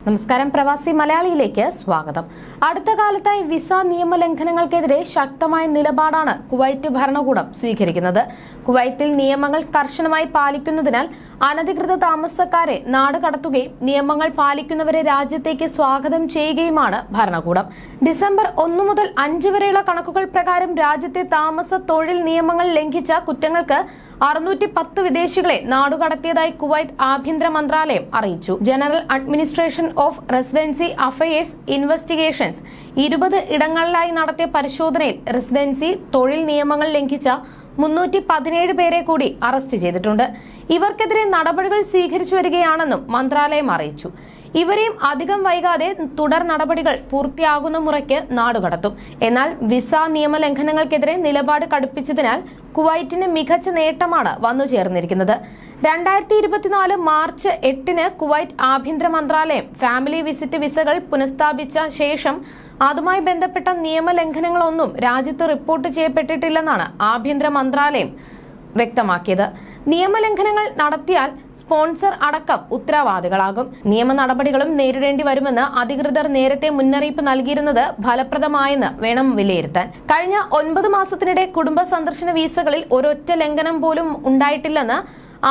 നമസ്കാരം, പ്രവാസി മലയാളിയിലേക്ക് സ്വാഗതം. അടുത്ത കാലത്തായി വിസ നിയമലംഘനങ്ങൾക്കെതിരെ ശക്തമായ നിലപാടാണ് കുവൈറ്റ് ഭരണകൂടം സ്വീകരിക്കുന്നത്. കുവൈത്തിൽ നിയമങ്ങൾ കർശനമായി പാലിക്കുന്നതിനാൽ അനധികൃത താമസക്കാരെ നാട് കടത്തുകയും നിയമങ്ങൾ പാലിക്കുന്നവരെ രാജ്യത്തേക്ക് സ്വാഗതം ചെയ്യുകയുമാണ് ഭരണകൂടം. ഡിസംബർ 1 മുതൽ 5 വരെയുള്ള കണക്കുകൾ പ്രകാരം രാജ്യത്തെ താമസ തൊഴിൽ നിയമങ്ങൾ ലംഘിച്ച കുറ്റങ്ങൾക്ക് 610 വിദേശികളെ നാടുകടത്തിയതായി കുവൈറ്റ് ആഭ്യന്തര മന്ത്രാലയം അറിയിച്ചു. General administration of residency affairs investigations 20 ഇടങ്ങളിലായി നടത്തിയ പരിശോധനയിൽ റെസിഡൻസി തൊഴിൽ നിയമങ്ങൾ ലംഘിച്ച 317 പേരെ കൂടി അറസ്റ്റ് ചെയ്തിട്ടുണ്ട്. ഇവർക്കെതിരെ നടപടികൾ സ്വീകരിച്ചു വരികയാണെന്നും മന്ത്രാലയം അറിയിച്ചു. ഇവരെയും അധികം വൈകാതെ തുടർ നടപടികൾ പൂർത്തിയാകുന്ന മുറയ്ക്ക് നാടുകടത്തും. എന്നാൽ വിസ നിയമലംഘനങ്ങൾക്കെതിരെ നിലപാട് കടുപ്പിച്ചതിനാൽ കുവൈറ്റിന് മികച്ച നേട്ടമാണ് വന്നു ചേർന്നിരിക്കുന്നത്. 2024 മാർച്ച് 8-ന് കുവൈറ്റ് ആഭ്യന്തര മന്ത്രാലയം ഫാമിലി വിസിറ്റ് വിസകൾ പുനഃസ്ഥാപിച്ച ശേഷം അതുമായി ബന്ധപ്പെട്ട നിയമലംഘനങ്ങളൊന്നും രാജ്യത്ത് റിപ്പോർട്ട് ചെയ്യപ്പെട്ടിട്ടില്ലെന്നാണ് ആഭ്യന്തര മന്ത്രാലയം വ്യക്തമാക്കിയത്. നിയമലംഘനങ്ങൾ നടത്തിയാൽ സ്പോൺസർ അടക്കം ഉത്തരവാദികളാകും. നിയമ നടപടികളും നേരിടേണ്ടി വരുമെന്ന് അധികൃതർ നേരത്തെ മുന്നറിയിപ്പ് നൽകിയിരുന്നത് ഫലപ്രദമായെന്ന് വേണം വിലയിരുത്താൻ. കഴിഞ്ഞ 9 മാസത്തിനിടെ കുടുംബ സന്ദർശന വീസകളിൽ ഒരൊറ്റ ലംഘനം പോലും ഉണ്ടായിട്ടില്ലെന്ന്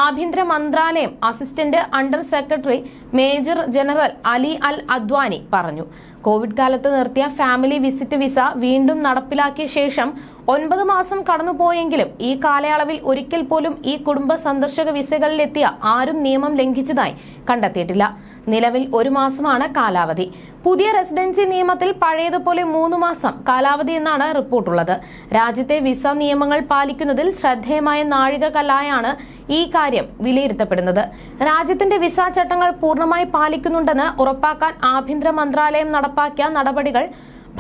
ആഭ്യന്തര മന്ത്രാലയം assistant under secretary major general Ali Al Adwani പറഞ്ഞു. കോവിഡ് കാലത്ത് നിർത്തിയ ഫാമിലി വിസിറ്റ് വിസ വീണ്ടും നടപ്പിലാക്കിയ ശേഷം 9 മാസം കടന്നുപോയെങ്കിലും ഈ കാലയളവിൽ ഒരിക്കൽ പോലും ഈ കുടുംബ സന്ദർശക വിസകളിലെത്തിയ ആരും നിയമം ലംഘിച്ചതായി കണ്ടെത്തിയിട്ടില്ല. നിലവിൽ 1 മാസമാണ് കാലാവധി. പുതിയ റെസിഡൻസി നിയമത്തിൽ പഴയതുപോലെ 3 മാസം കാലാവധി എന്നാണ് റിപ്പോർട്ടുള്ളത്. രാജ്യത്തെ വിസ നിയമങ്ങൾ പാലിക്കുന്നതിൽ ശ്രദ്ധേയമായ നാഴികക്കല്ലായാണ് ഈ കാര്യം വിലയിരുത്തപ്പെടുന്നത്. രാജ്യത്തിന്റെ വിസ ചട്ടങ്ങൾ പൂർണ്ണമായി പാലിക്കുന്നുണ്ടെന്ന് ഉറപ്പാക്കാൻ ആഭ്യന്തര മന്ത്രാലയം നടപ്പാക്കിയ നടപടികൾ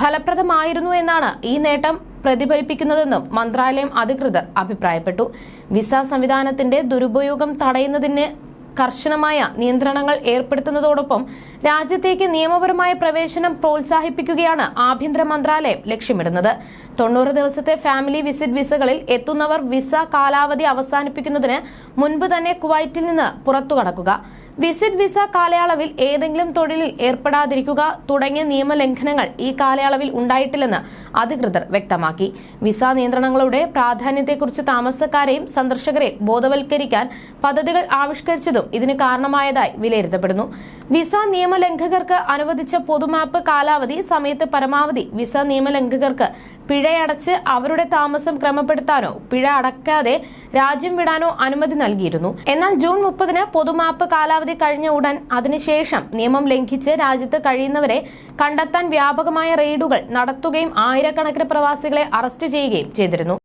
ഫലപ്രദമായിരുന്നു എന്നാണ് ഈ നേട്ടം പ്രതിഫലിപ്പിക്കുന്നതെന്നും മന്ത്രാലയം അധികൃതർ അഭിപ്രായപ്പെട്ടു. വിസ സംവിധാനത്തിന്റെ ദുരുപയോഗം തടയുന്നതിന് കർശനമായ നിയന്ത്രണങ്ങൾ ഏർപ്പെടുത്തുന്നതോടൊപ്പം രാജ്യത്തേക്ക് നിയമപരമായ പ്രവേശനം പ്രോത്സാഹിപ്പിക്കുകയാണ് ആഭ്യന്തര മന്ത്രാലയം ലക്ഷ്യമിടുന്നത്. 90 ദിവസത്തെ ഫാമിലി വിസിറ്റ് വിസകളിൽ എത്തുന്നവർ വിസ കാലാവധി അവസാനിപ്പിക്കുന്നതിന് മുൻപ് തന്നെ കുവൈറ്റിൽ നിന്ന് പുറത്തുകടക്കുക, വിസിറ്റ് വിസ കാലയളവിൽ ഏതെങ്കിലും തൊഴിലിൽ ഏർപ്പെടാതിരിക്കുക തുടങ്ങിയ നിയമലംഘനങ്ങൾ ഈ കാലയളവിൽ ഉണ്ടായിട്ടില്ലെന്ന് അധികൃതർ വ്യക്തമാക്കി. വിസ നിയന്ത്രണങ്ങളുടെ പ്രാധാന്യത്തെക്കുറിച്ച് താമസക്കാരെയും സന്ദർശകരെയും ബോധവൽക്കരിക്കാൻ പദ്ധതികൾ ആവിഷ്കരിച്ചതും ഇതിന് കാരണമായതായി വിലയിരുത്തപ്പെടുന്നു. വിസ നിയമലംഘകർക്ക് അനുവദിച്ച പൊതുമാപ്പ് കാലാവധി സമയത്ത് പരമാവധി വിസ നിയമലംഘകർക്ക് പിഴയടച്ച് അവരുടെ താമസം ക്രമപ്പെടുത്താനോ പിഴ അടയ്ക്കാതെ രാജ്യം വിടാനോ അനുമതി നൽകിയിരുന്നു. എന്നാൽ ജൂൺ 30-ന് പൊതുമാപ്പ് കാലാവധി കഴിഞ്ഞ ഉടൻ അതിനുശേഷം നിയമം ലംഘിച്ച് രാജ്യത്ത് കഴിയുന്നവരെ കണ്ടെത്താൻ വ്യാപകമായ റെയ്ഡുകൾ നടത്തുകയും ആയിരക്കണക്കിന് പ്രവാസികളെ അറസ്റ്റ് ചെയ്യുകയും ചെയ്തിരുന്നു.